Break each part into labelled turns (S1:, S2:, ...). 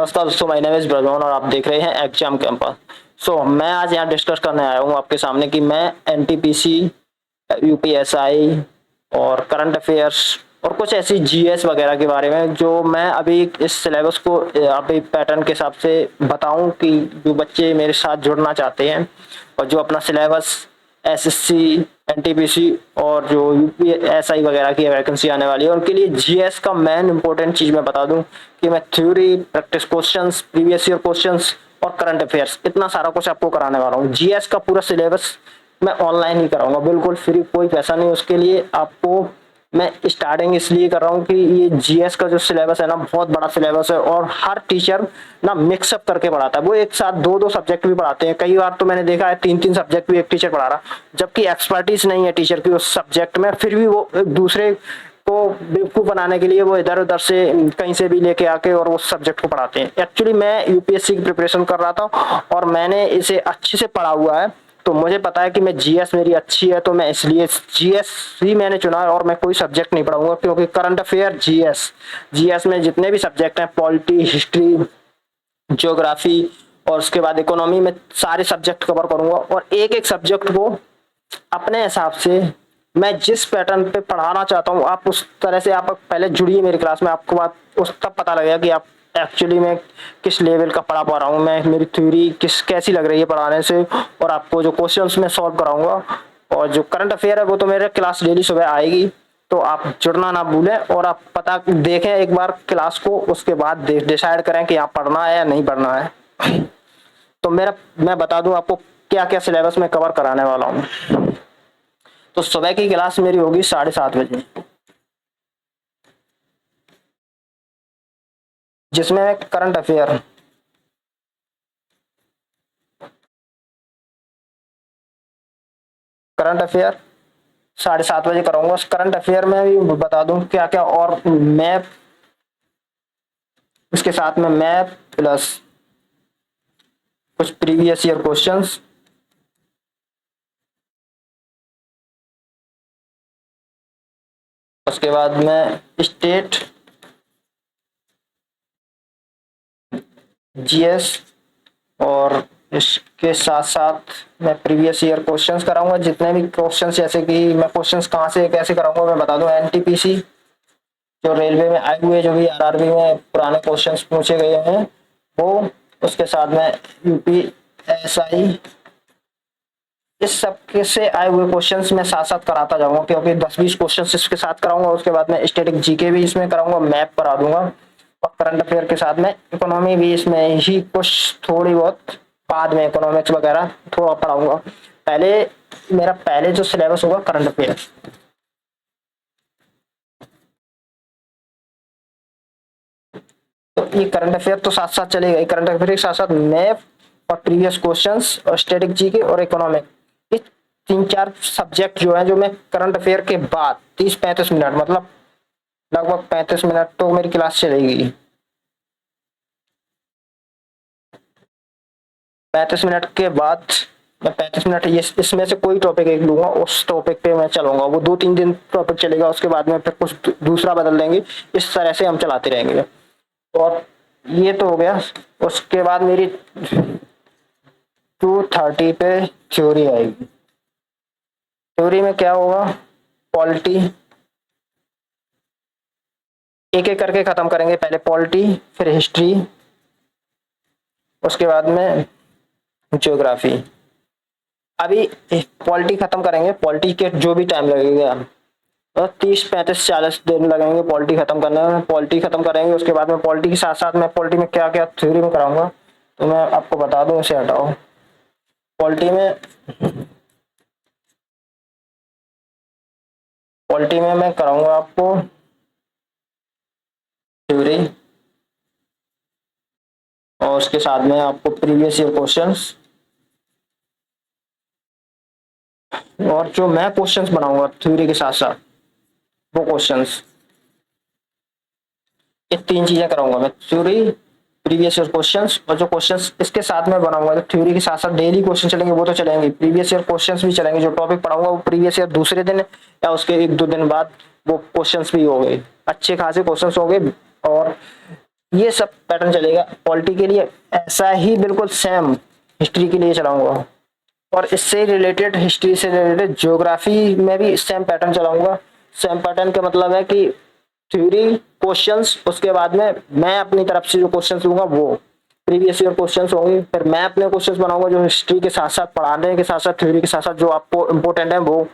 S1: नमस्कार दोस्तों, my name is Brijmohan और आप देख रहे हैं एग्जाम कैंपस। मैं आज यहाँ डिस्कस करने आया हूँ आपके सामने कि मैं एनटीपीसी, यूपीएसआई और करंट अफेयर्स और कुछ ऐसी जीएस वगैरह के बारे में जो मैं अभी इस सिलेबस को अभी पैटर्न के हिसाब से बताऊं कि जो बच्चे मेरे साथ जुड़ना चाहते हैं और जो अपना सिलेबस एसएससी, एनटीपीसी और जो यूपीएसआई वगैरह की वैकेंसी आने वाली है उनके लिए जीएस का मेन इंपॉर्टेंट चीज मैं बता दूं कि मैं theory, practice questions, previous year questions और करंट अफेयर्स इतना सारा कुछ आपको कराने वाला हूँ। जीएस का पूरा सिलेबस मैं ऑनलाइन ही कराऊंगा, बिल्कुल फ्री, कोई पैसा नहीं उसके लिए। आपको मैं स्टार्टिंग इसलिए कर रहा हूँ कि ये जीएस का जो सिलेबस है ना, बहुत बड़ा सिलेबस है और हर टीचर ना मिक्सअप करके पढ़ाता है। वो एक साथ दो दो सब्जेक्ट भी पढ़ाते हैं, कई बार तो मैंने देखा है तीन तीन सब्जेक्ट भी एक टीचर पढ़ा रहा, जबकि एक्सपर्टीज नहीं है टीचर की उस सब्जेक्ट में, फिर भी वो एक दूसरे को बेवकूफ बनाने के लिए वो इधर उधर से कहीं से भी लेके आके और उस सब्जेक्ट को पढ़ाते हैं। एक्चुअली मैं यूपीएससी की प्रिपरेशन कर रहा था और मैंने इसे अच्छे से पढ़ा हुआ है, तो मुझे पता है कि मैं जीएस मेरी अच्छी है, तो मैं इसलिए जीएस ही मैंने चुना है और मैं कोई सब्जेक्ट नहीं पढ़ाऊंगा, क्योंकि करंट अफेयर, जीएस में जितने भी सब्जेक्ट हैं, पॉलिटी, हिस्ट्री, ज्योग्राफी और उसके बाद इकोनॉमी में सारे सब्जेक्ट कवर करूंगा और एक एक सब्जेक्ट को अपने हिसाब से मैं जिस पैटर्न पे पढ़ाना चाहता हूँ आप उस तरह से आप पहले जुड़िए मेरी क्लास में, आपको बात उस तब पता लगेगा कि आप एक्चुअली मैं किस लेवल का पढ़ा पा रहा हूँ, मैं मेरी थ्योरी कैसी लग रही है पढ़ाने से, और आपको जो क्वेश्चंस मैं सॉल्व कराऊंगा और जो करंट अफेयर है वो तो मेरे क्लास डेली सुबह आएगी, तो आप जुड़ना ना भूलें और आप पता देखें एक बार क्लास को, उसके बाद डिसाइड करें कि आप पढ़ना है या नहीं पढ़ना है। तो मैं बता दूं आपको क्या क्या सिलेबस में कवर कराने वाला हूँ। तो सुबह की क्लास मेरी होगी 7:30 बजे, जिसमें मैं करंट अफेयर 7:30 बजे कराऊंगा। उस करंट अफेयर में भी बता दूं क्या क्या, और मैप, इसके साथ में मैप प्लस कुछ प्रीवियस ईयर क्वेश्चंस, उसके बाद में स्टेट, जीएस और इसके साथ साथ मैं प्रीवियस ईयर क्वेश्चंस कराऊंगा जितने भी क्वेश्चंस, जैसे कि मैं क्वेश्चंस कहाँ से कैसे कराऊंगा मैं बता दूं। एनटीपीसी जो रेलवे में आए हुए जो भी आरआरबी में पुराने क्वेश्चंस पूछे गए हैं वो, उसके साथ में यूपीएसआई, इस सब के से आए हुए क्वेश्चंस मैं साथ साथ कराता जाऊंगा, क्योंकि 10-20 क्वेश्चंस इसके साथ कराऊंगा। उसके बाद में स्टैटिक जीके भी इसमें कराऊंगा, मैप करा दूंगा और करंट अफेयर के साथ में इकोनॉमी भी इसमें ही कुछ थोड़ी बहुत, बाद में इकोनॉमिक्स वगैरह थोड़ा पढ़ाऊंगा। पहले जो सिलेबस होगा करंट अफेयर, तो ये करंट अफेयर तो साथ साथ चलेगा, करंट अफेयर के साथ साथ मैप और प्रीवियस क्वेश्चंस और स्टैटिक जीके और इकोनॉमिक, ये 3-4 सब्जेक्ट जो है जो मैं करंट अफेयर के बाद 30-35 मिनट, मतलब लगभग 35 मिनट तो मेरी क्लास चलेगी। 35 मिनट के बाद मैं 35 मिनट ये इसमें से कोई टॉपिक एक लूंगा, उस टॉपिक पे मैं चलूंगा, वो 2-3 दिन टॉपिक चलेगा, उसके बाद में फिर कुछ दूसरा बदल देंगे, इस तरह से हम चलाते रहेंगे। और ये तो हो गया। उसके बाद मेरी 2:30 पे थ्योरी आएगी। थ्योरी में क्या होगा, पॉलिटी, एक एक करके खत्म करेंगे, पहले पॉलिटी, फिर हिस्ट्री, उसके बाद में ज्योग्राफी। अभी पॉलिटी खत्म करेंगे, पॉलिटी के जो भी टाइम लगेगा, और 30-35-40 दिन लगेंगे पॉलिटी खत्म करने में। पॉलिटी खत्म करेंगे, उसके बाद में पॉलिटी के साथ साथ मैं पॉलिटी में क्या क्या थ्योरी में कराऊंगा तो मैं आपको बता दूं, इसे हटाओ। पॉलिटी में मैं कराऊंगा आपको थ्योरी और उसके साथ में आपको प्रीवियस ईयर क्वेश्चंस, और जो मैं क्वेश्चंस बनाऊंगा थ्योरी के साथ साथ वो क्वेश्चंस, ये 3 चीजें कराऊंगा मैं, थ्योरी, प्रीवियस ईयर क्वेश्चंस, और जो क्वेश्चंस इसके साथ में बनाऊंगा, तो थ्योरी के साथ साथ डेली क्वेश्चन चलेंगे वो तो चलेंगे, प्रीवियस ईयर क्वेश्चंस भी चलेंगे। जो टॉपिक पढ़ाऊंगा वो प्रीवियस ईयर दूसरे दिन या उसके 1-2 दिन बाद वो क्वेश्चंस भी हो गए, अच्छे खासे क्वेश्चंस हो गए। और ये सब पैटर्न चलेगा। पॉलिटी के लिए ऐसा ही बिल्कुल सेम हिस्ट्री के लिए चलाऊंगा, और इससे रिलेटेड हिस्ट्री से रिलेटेड ज्योग्राफी में भी सेम पैटर्न चलाऊंगा। सेम पैटर्न का मतलब है कि थ्योरी क्वेश्चंस, उसके बाद में मैं अपनी तरफ से जो क्वेश्चंस लूंगा वो प्रीवियस ईयर क्वेश्चंस होंगे, फिर मैं अपने क्वेश्चंस बनाऊंगा जो हिस्ट्री के साथ साथ, पढ़ाने के साथ साथ, थ्योरी के साथ साथ जो आपको इम्पोर्टेंट है वो।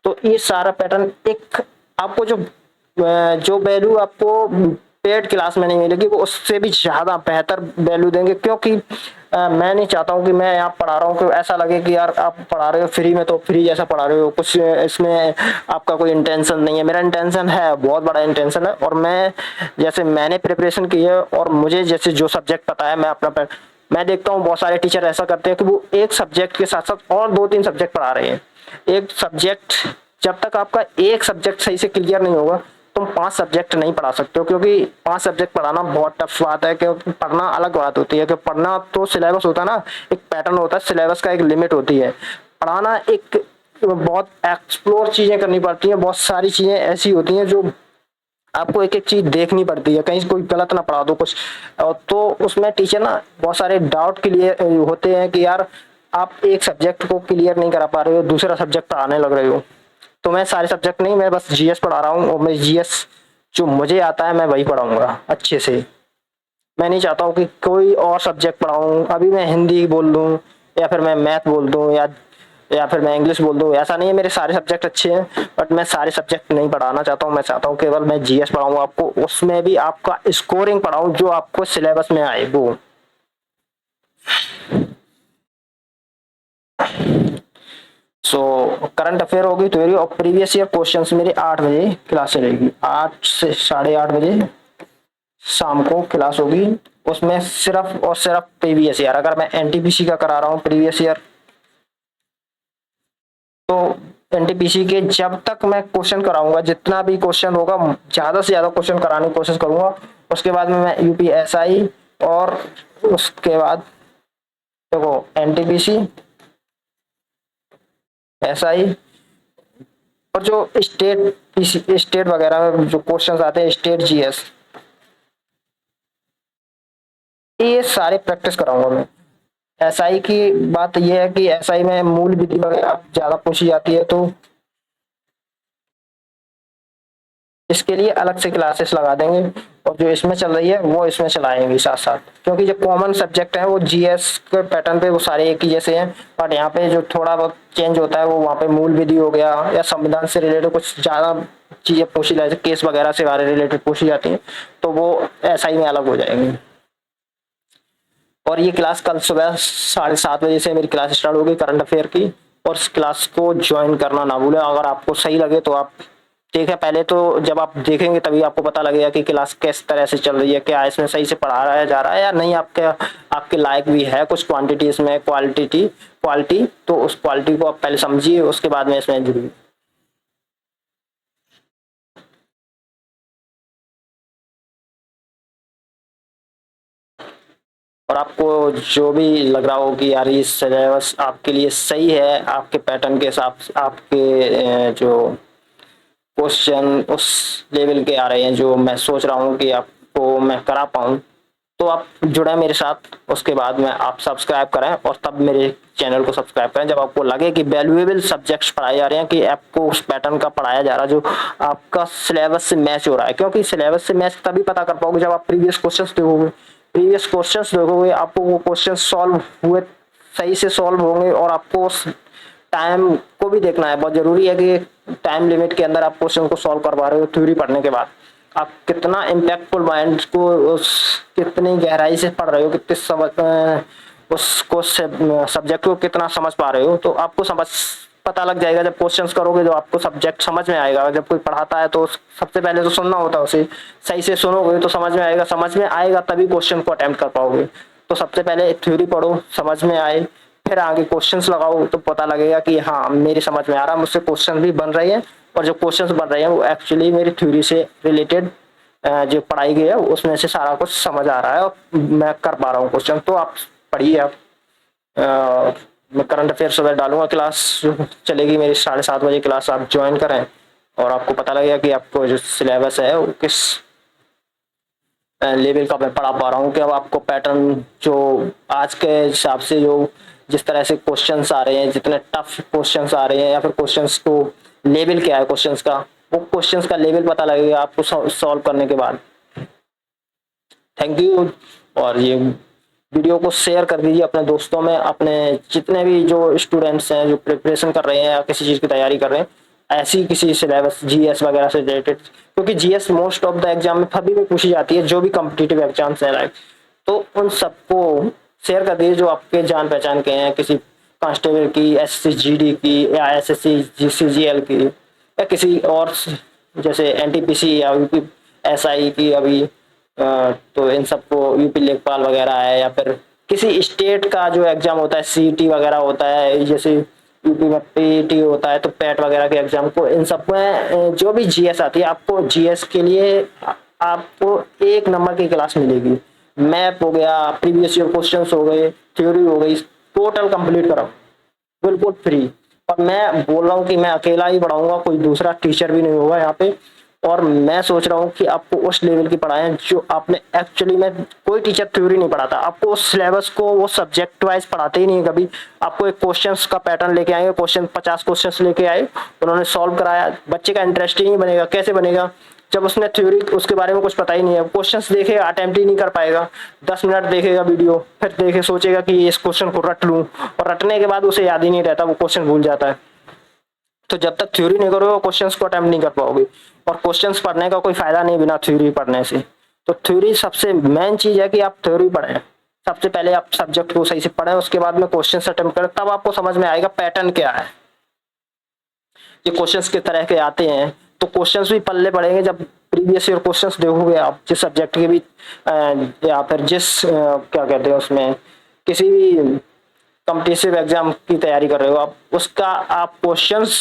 S1: तो ये सारा पैटर्न एक आपको जो वैल्यू आपको पेड क्लास में नहीं मिलेगी, वो उससे भी ज्यादा बेहतर वैल्यू देंगे, क्योंकि मैं नहीं चाहता हूँ कि मैं यहाँ पढ़ा रहा हूँ कि ऐसा लगे कि यार आप पढ़ा रहे हो फ्री में, तो फ्री जैसा पढ़ा रहे हो, कुछ इसमें आपका कोई इंटेंशन नहीं है। मेरा इंटेंशन है, बहुत बड़ा इंटेंशन है, और मैं जैसे मैंने प्रिपरेशन की है और मुझे जैसे जो सब्जेक्ट पता है, मैं देखता हूँ बहुत सारे टीचर ऐसा करते हैं कि वो एक सब्जेक्ट के साथ साथ और 2-3 सब्जेक्ट पढ़ा रहे हैं। एक सब्जेक्ट, जब तक आपका एक सब्जेक्ट सही से क्लियर नहीं होगा, तुम 5 सब्जेक्ट नहीं पढ़ा सकते हो, क्योंकि 5 सब्जेक्ट पढ़ाना बहुत टफ बात है। क्योंकि पढ़ना अलग बात होती है, कि पढ़ना तो सिलेबस होता है ना, एक पैटर्न होता है, सिलेबस का एक लिमिट होती है। पढ़ाना एक बहुत एक्सप्लोर चीजें करनी पड़ती हैं, बहुत सारी चीजें ऐसी होती हैं जो आपको एक एक चीज देखनी पड़ती है, कहीं कोई गलत ना पढ़ा दो कुछ। तो उसमें टीचर ना बहुत सारे डाउट के लिए होते हैं कि यार आप एक सब्जेक्ट को क्लियर नहीं करा पा रहे हो, दूसरा सब्जेक्ट पढ़ाने लग रहे हो। तो मैं सारे सब्जेक्ट नहीं, मैं बस जीएस पढ़ा रहा हूँ, और मैं जीएस जो मुझे आता है मैं वही पढ़ाऊंगा अच्छे से। मैं नहीं चाहता हूँ कि कोई और सब्जेक्ट पढ़ाऊँ, अभी मैं हिंदी बोल दूँ, या फिर मैं मैथ बोल दूँ, या फिर मैं इंग्लिश बोल दूँ। ऐसा नहीं है, मेरे सारे सब्जेक्ट अच्छे हैं, बट मैं सारे सब्जेक्ट नहीं पढ़ाना चाहता हूँ। मैं चाहता हूँ केवल मैं जीएस पढ़ाऊँ आपको, उसमें भी आपका स्कोरिंग पढ़ाऊँ जो आपको सिलेबस में आए वो। सो करंट अफेयर होगी, थ्योरी और प्रीवियस ईयर क्वेश्चंस मेरी 8 बजे क्लास चलेगी, 8 से 8:30 बजे शाम को क्लास होगी। उसमें सिर्फ और सिर्फ प्रीवियस ईयर, अगर मैं एनटीपीसी का करा रहा हूँ प्रीवियस ईयर, तो एनटीपीसी के जब तक मैं क्वेश्चन कराऊंगा, जितना भी क्वेश्चन होगा ज्यादा से ज्यादा क्वेश्चन कराने की कोशिश करूंगा। उसके बाद में मैं यूपीएसआई, और उसके बाद देखो एनटीपीसी, एसआई, और जो स्टेट वगैरह में जो क्वेश्चंस आते हैं, स्टेट जीएस, ये सारे प्रैक्टिस कराऊंगा मैं। एसआई की बात यह है कि एसआई में मूल विधि वगैरह ज्यादा पूछी जाती है, तो इसके लिए अलग से क्लासेस लगा देंगे, और जो इसमें चल रही है वो इसमें चलाएंगे साथ साथ, क्योंकि जो कॉमन सब्जेक्ट है वो जीएस के पैटर्न पे वो सारे एक ही जैसे हैं। बट यहाँ पे जो थोड़ा बहुत चेंज होता है वो वहाँ पे मूल विधि हो गया, या संविधान से रिलेटेड कुछ ज्यादा चीजें पूछी जाती है, केस वगैरह से रिलेटेड पूछी जाती है, तो वो एसआई में अलग हो जाएंगे। और ये क्लास कल सुबह 7:30 बजे से मेरी क्लास स्टार्ट होगी करंट अफेयर की, और इस क्लास को ज्वाइन करना ना भूलें। अगर आपको सही लगे तो आप ठीक है, पहले तो जब आप देखेंगे तभी आपको पता लगेगा कि क्लास किस तरह से चल रही है, क्या इसमें सही से पढ़ाया जा रहा है या नहीं, आपके लायक भी है कुछ क्वांटिटी इसमें, क्वालिटी, तो उस क्वालिटी को आप पहले समझिए, उसके बाद में इसमें जुड़िए। और आपको जो भी लग रहा हो कि यार ये सिलेबस आपके लिए सही है, आपके पैटर्न के हिसाब से, आपके जो क्वेश्चन उस लेवल के आ रहे हैं जो मैं सोच रहा हूँ कि आपको मैं करा पाऊँ, तो आप जुड़े मेरे साथ। उसके बाद में आप सब्सक्राइब करें, और तब मेरे चैनल को सब्सक्राइब करें जब आपको लगे कि वैल्यूएबल सब्जेक्ट्स पढ़ाए जा रहे हैं, कि आपको उस पैटर्न का पढ़ाया जा रहा है जो आपका सिलेबस से मैच हो रहा है। क्योंकि सिलेबस से मैच तभी पता कर पाओगे जब आप प्रीवियस क्वेश्चंस देखोगे, आपको वो क्वेश्चन सॉल्व हुए, सही से सॉल्व होंगे, और आपको टाइम को भी देखना है। बहुत जरूरी है कि टाइम लिमिट के अंदर आप क्वेश्चन को सॉल्व करवा रहे हो। थ्योरी पढ़ने के बाद आप कितना इम्पैक्टफुल माइंड को उस कितनी गहराई से पढ़ रहे हो, कितने समझ उसको सब्जेक्ट को कितना समझ पा रहे हो, तो आपको समझ पता लग जाएगा जब क्वेश्चंस करोगे, जो आपको सब्जेक्ट समझ में आएगा। जब कोई पढ़ाता है तो सबसे पहले तो सुनना होता है उसे, सही से सुनोगे तो समझ में आएगा तभी क्वेश्चन को अटेम्प्ट कर पाओगे। तो सबसे पहले थ्योरी पढ़ो, समझ में आए, फिर आगे क्वेश्चंस लगाओ, तो पता लगेगा कि हाँ मेरी समझ में आ रहा है, मुझसे क्वेश्चन भी बन रही है, और जो क्वेश्चंस बन रहे हैं वो एक्चुअली मेरी थ्योरी से रिलेटेड जो पढ़ाई गई है उसमें से सारा कुछ समझ आ रहा है, और मैं कर पा रहा हूँ क्वेश्चन। तो आप पढ़िए। आप मैं करंट अफेयर सुबह डालूंगा, क्लास चलेगी मेरी 7:30 बजे क्लास, आप ज्वाइन करें, और आपको पता लगेगा कि आपको जो सिलेबस है वो किस लेवल का मैं पढ़ा पा रहा हूँ कि अब आपको पैटर्न जो आज के हिसाब से जो जिस तरह से क्वेश्चंस आ रहे हैं, जितने टफ क्वेश्चंस आ रहे हैं या फिर क्वेश्चंस को लेवल क्या है क्वेश्चंस का, वो क्वेश्चंस का लेवल पता लगेगा आपको सॉल्व करने के बाद। Thank you. और ये वीडियो को शेयर कर दीजिए अपने दोस्तों में, अपने जितने भी जो स्टूडेंट्स हैं जो प्रिपरेशन कर रहे हैं या किसी चीज़ की तैयारी कर रहे हैं, ऐसी किसी सिलेबस जीएस वगैरह से रिलेटेड, क्योंकि GS most of the exam में कभी भी पूछी जाती है, जो भी कॉम्पिटिटिव एग्जाम्स हैं लाइक, तो उन सबको शेयर कर दीजिए जो आपके जान पहचान के हैं, किसी कांस्टेबल की, एसएसजीडी की या एसएससी जीसीजीएल की या किसी और जैसे एनटीपीसी या यूपी एसआई की अभी तो इन सबको यूपी लेखपाल वगैरह है, या फिर किसी स्टेट का जो एग्जाम होता है सीईटी वगैरह होता है, जैसे यूपी में पीईटी होता है तो पैट वगैरह के एग्जाम को, इन सब में जो भी जीएस आती है, आपको जीएस के लिए आपको एक नंबर की क्लास मिलेगी। मैप हो गया, प्रीवियस ईयर क्वेश्चंस हो गए, थ्योरी हो गई, टोटल कंप्लीट कराओ बिल्कुल फ्री। और मैं बोल रहा हूँ कि मैं अकेला ही पढ़ाऊंगा, कोई दूसरा टीचर भी नहीं होगा यहाँ पे। और मैं सोच रहा हूँ कि आपको उस लेवल की पढ़ाएं जो आपने एक्चुअली में, कोई टीचर थ्योरी नहीं पढ़ाता आपको, उस सिलेबस को वो सब्जेक्ट वाइज पढ़ाते ही नहीं कभी। आपको एक क्वेश्चंस का पैटर्न लेके आएंगे, क्वेश्चन 50 क्वेश्चंस लेके आए, उन्होंने सॉल्व कराया, बच्चे का इंटरेस्ट ही नहीं बनेगा। कैसे बनेगा जब उसने थ्योरी उसके बारे में कुछ पता ही नहीं है, क्वेश्चंस देखेगा अटेम्प्ट ही नहीं कर पाएगा, 10 मिनट देखेगा वीडियो, फिर देखे सोचेगा कि इस क्वेश्चन को रट लूं, और रटने के बाद उसे याद ही नहीं रहता, वो क्वेश्चन भूल जाता है। तो जब तक थ्योरी नहीं करोगे क्वेश्चंस को अटेम्प्ट नहीं कर पाओगे, और क्वेश्चंस पढ़ने का कोई फायदा नहीं बिना थ्योरी पढ़ने से। तो थ्योरी सबसे मेन चीज है कि आप थ्योरी पढ़ें, सबसे पहले आप सब्जेक्ट को सही से पढ़ें, उसके बाद में क्वेश्चन अटेम्प्ट करें, तब आपको समझ में आएगा पैटर्न क्या है, ये क्वेश्चंस किस तरह के आते हैं। तो क्वेश्चंस भी पल्ले पड़ेंगे जब प्रीवियस ईयर क्वेश्चंस देखोगे आप, जिस सब्जेक्ट के भी या फिर जिस क्या कहते हैं उसमें, किसी भी कॉम्पिटिटिव एग्जाम की तैयारी कर रहे हो आप, उसका आप क्वेश्चंस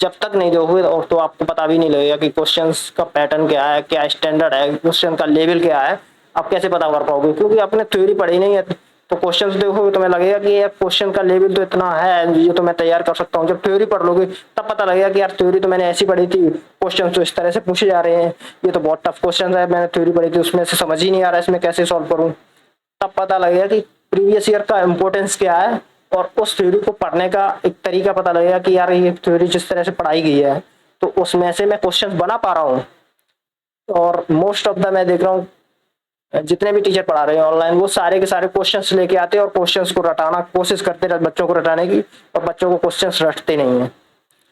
S1: जब तक नहीं देखोगे और तो आपको पता भी नहीं लगेगा कि क्वेश्चंस का पैटर्न क्या है, क्या स्टैंडर्ड है, क्वेश्चन का लेवल क्या है, आप कैसे पता कर पाओगे, क्योंकि आपने थ्योरी पढ़ी नहीं है। तो क्वेश्चंस देखोगे तो मैं लगेगा कि यार क्वेश्चन का लेवल तो इतना है, ये तो मैं तैयार कर सकता हूँ। जब थ्योरी पढ़ लोगे तब पता लगेगा कि यार थ्योरी तो मैंने ऐसी पढ़ी थी, क्वेश्चन तो इस तरह से पूछे जा रहे हैं, ये तो बहुत टफ क्वेश्चन है, मैंने थ्योरी पढ़ी थी उसमें से समझ ही नहीं आ रहा है इसमें कैसे सॉल्व करूँ। तब पता लगेगा कि प्रीवियस ईयर का इम्पोर्टेंस क्या है, और उस थ्योरी को पढ़ने का एक तरीका पता लगेगा कि यार ये थ्योरी जिस तरह से पढ़ाई गई है तो उसमें से मैं क्वेश्चन बना पा रहा हूँ। और मोस्ट ऑफ द मैं देख रहा हूँ जितने भी टीचर पढ़ा रहे हैं ऑनलाइन, वो सारे के सारे क्वेश्चंस लेके आते हैं और क्वेश्चंस को रटाना कोशिश करते हैं बच्चों को रटाने की, और बच्चों को क्वेश्चंस रटते नहीं है।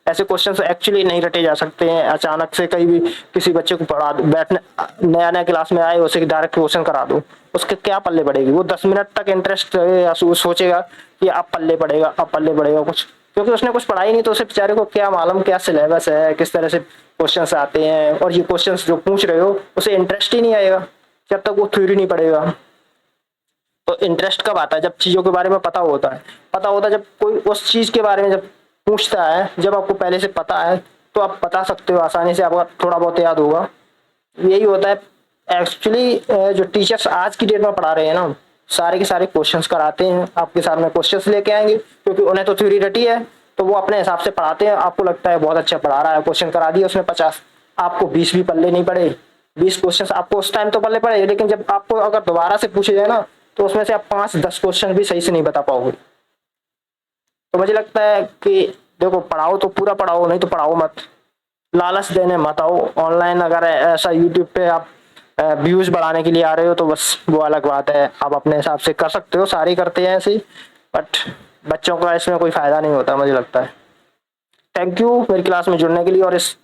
S1: ऐसे क्वेश्चंस एक्चुअली नहीं रटे जा सकते हैं। अचानक से कहीं भी किसी बच्चे को पढ़ा दो, बैठने नया नया क्लास में आए, उसे डायरेक्ट क्वेश्चन करा दो, उसके क्या पल्ले पड़ेगी। वो 10 मिनट तक इंटरेस्ट सोचेगा कि अब पल्ले पड़ेगा, अब पल्ले पड़ेगा कुछ, क्योंकि उसने कुछ पढ़ा ही नहीं, तो उसे बेचारे को क्या मालूम क्या सिलेबस है, किस तरह से क्वेश्चंस आते हैं, और ये क्वेश्चंस जो पूछ रहे हो उसे इंटरेस्ट ही नहीं आएगा जब तक वो थ्योरी नहीं पढ़ेगा। तो इंटरेस्ट कब आता है, जब चीजों के बारे में पता होता है। पता होता है जब कोई उस चीज के बारे में जब पूछता है, जब आपको पहले से पता है तो आप बता सकते हो आसानी से, आपका थोड़ा बहुत याद होगा। यही होता है एक्चुअली। जो टीचर्स आज की डेट में पढ़ा रहे हैं ना, सारे के सारे क्वेश्चंस कराते हैं, आपके सामने क्वेश्चंस लेके आएंगे, क्योंकि उन्हें तो थ्योरी रटी है, तो वो अपने हिसाब से पढ़ाते हैं। आपको लगता है बहुत अच्छा पढ़ा रहा है, क्वेश्चन करा दिया उसने 50, आपको 20 भी पल्ले नहीं पड़े। 20 क्वेश्चन आपको उस टाइम तो पल्ले पड़े, लेकिन जब आपको अगर दोबारा से पूछे जाए ना, तो उसमें से आप 5-10 क्वेश्चन भी सही से नहीं बता पाओगे। तो मुझे लगता है कि देखो, पढ़ाओ तो पूरा पढ़ाओ, नहीं तो पढ़ाओ मत, लालच देने मत आओ। ऑनलाइन अगर ऐसा यूट्यूब पे आप व्यूज बढ़ाने के लिए आ रहे हो तो बस वो अलग बात है, आप अपने हिसाब से कर सकते हो, सारे करते हैं ऐसे ही, बट बच्चों का इसमें कोई फायदा नहीं होता मुझे लगता है। थैंक यू मेरी क्लास में जुड़ने के लिए, और इस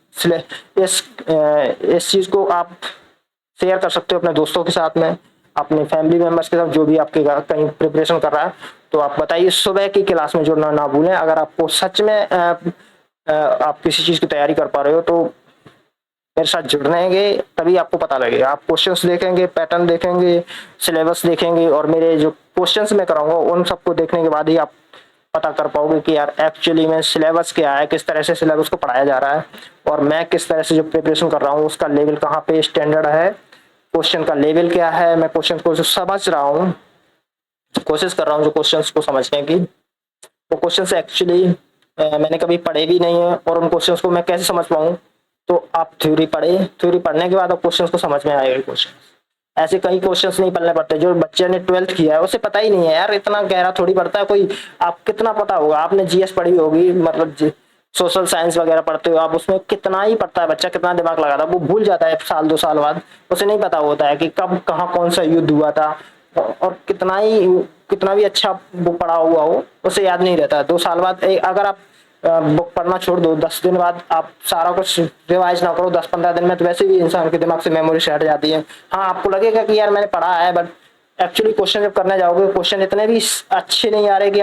S1: चीज को आप शेयर कर सकते हो अपने दोस्तों के साथ में, अपने फैमिली मेंबर्स के साथ, जो भी आपके कहीं प्रिपरेशन कर रहा है। तो आप बताइए, सुबह की क्लास में जुड़ना ना भूलें। अगर आपको सच में आप किसी चीज की तैयारी कर पा रहे हो तो मेरे साथ जुड़नेंगे, तभी आपको पता लगेगा। आप क्वेश्चंस देखेंगे, पैटर्न देखेंगे, सिलेबस देखेंगे, और मेरे जो क्वेश्चंस मैं कराऊंगा उन सबको देखने के बाद ही आप पता कर पाओगे कि यार एक्चुअली में सिलेबस क्या है, किस तरह से सिलेबस को पढ़ाया जा रहा है, और मैं किस तरह से जो प्रिपरेशन कर रहा हूँ उसका लेवल कहाँ पे स्टैंडर्ड है, क्वेश्चन का लेवल क्या है, मैं क्वेश्चन को जो समझ रहा हूँ, कोशिश कर रहा हूँ जो क्वेश्चंस को समझने की। वो क्वेश्चंस एक्चुअली मैंने कभी पढ़े भी नहीं है, और उन क्वेश्चंस को मैं कैसे समझ पाऊँ। तो आप थ्योरी पढ़े, थ्योरी पढ़ने के बाद आप क्वेश्चंस को समझ में आएगा क्वेश्चन। ऐसे कई क्वेश्चंस नहीं पढ़ने पड़ते। जो बच्चे ने 12th किया है उसे पता ही नहीं है यार, इतना गहरा थोड़ी पड़ता है कोई। आप कितना पता होगा, आपने जीएस पढ़ी होगी, मतलब सोशल साइंस वगैरह पढ़ते हो आप, उसमें कितना ही पढ़ता है बच्चा, कितना दिमाग लगाता है, वो भूल जाता है साल 2 साल बाद। उसे नहीं पता होता है कि कब कहाँ कौन सा युद्ध हुआ था, और कितना भी अच्छा वो पढ़ा हुआ हो उसे याद नहीं रहता। 2 साल बाद अगर आप बुक पढ़ना छोड़ दो, 10 दिन बाद आप सारा कुछ रिवाइज ना करो 10-15 दिन में, तो वैसे भी इंसान के दिमाग से मेमोरी से हट जाती है। हाँ, आपको लगेगा कि यार मैंने पढ़ा है, बट एक्चुअली क्वेश्चन जब करने जाओगे, क्वेश्चन इतने भी अच्छे नहीं आ रहे कि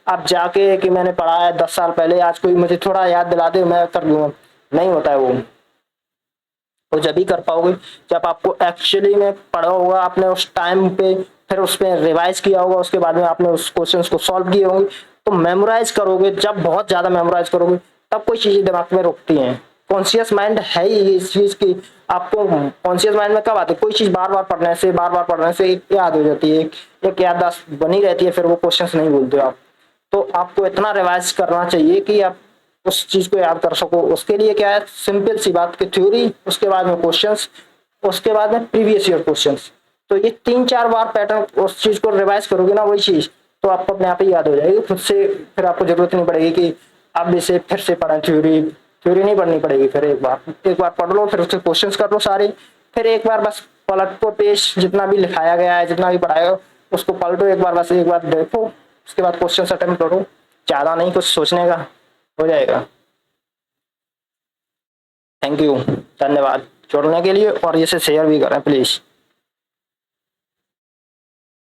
S1: आप जाके कि मैंने पढ़ा है 10 साल पहले, आज कोई मुझे थोड़ा याद दिला दे मैं कर लूंगा, नहीं होता है वो जब ही कर पाओगे जब आपको एक्चुअली में पढ़ा होगा आपने उस टाइम पे, फिर उस पर रिवाइज किया होगा, उसके बाद में आपने उस क्वेश्चन को सॉल्व किए होंगे। तो मेमोराइज करोगे, जब बहुत ज्यादा मेमोराइज करोगे तब कोई चीजें दिमाग में रुकती हैं। कॉन्शियस माइंड है ही इस चीज की। आपको कॉन्शियस माइंड में कब आती है, कोई चीज बार बार पढ़ने से एक याद हो जाती है, एक याददाश्त बनी रहती है, फिर वो क्वेश्चंस नहीं भूलते आप। तो आपको इतना रिवाइज करना चाहिए कि आप उस चीज को याद कर सको। उसके लिए क्या है, सिंपल सी बात की थ्योरी, उसके बाद में क्वेश्चंस, उसके बाद में प्रीवियस ईयर क्वेश्चंस। तो ये 3-4 बार पैटर्न उस चीज को रिवाइज करोगे ना, वही चीज तो आपको अपने आप ही याद हो जाएगी खुद से। फिर आपको जरूरत नहीं पड़ेगी कि आप इसे फिर से पढ़ें, थ्योरी थ्योरी नहीं पढ़नी पड़ेगी। फिर एक बार पढ़ लो, फिर उसके क्वेश्चंस कर लो सारे, फिर एक बार बस पलटो पेज, जितना भी लिखाया गया है, जितना भी पढ़ाया उसको पलटो एक बार, बस एक बार देखो, उसके बाद क्वेश्चन अटेम्प्ट करो। ज्यादा नहीं कुछ सोचने का, हो जाएगा। थैंक यू, धन्यवाद जुड़ने के लिए, और इसे शेयर भी करें प्लीज।